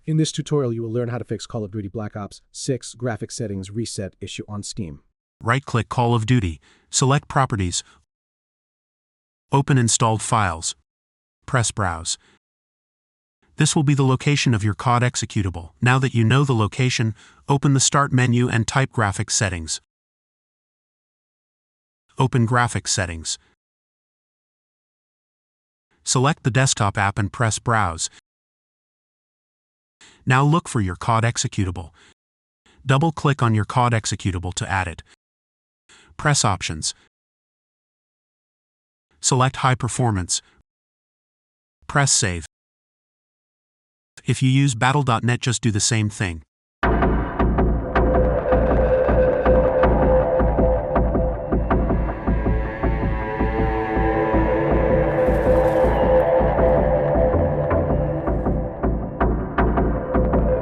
In this tutorial, you will learn how to fix Call of Duty Black Ops 6 graphics settings reset issue on Steam. Right-click Call of Duty, select Properties, open Installed Files, press Browse. This will be the location of your COD executable. Now that you know the location, open the Start menu and type Graphics Settings. Open Graphics Settings. Select the desktop app and press Browse. Now look for your COD executable. Double-click on your COD executable to add it. Press Options. Select High Performance. Press Save. If you use Battle.net, just do the same thing.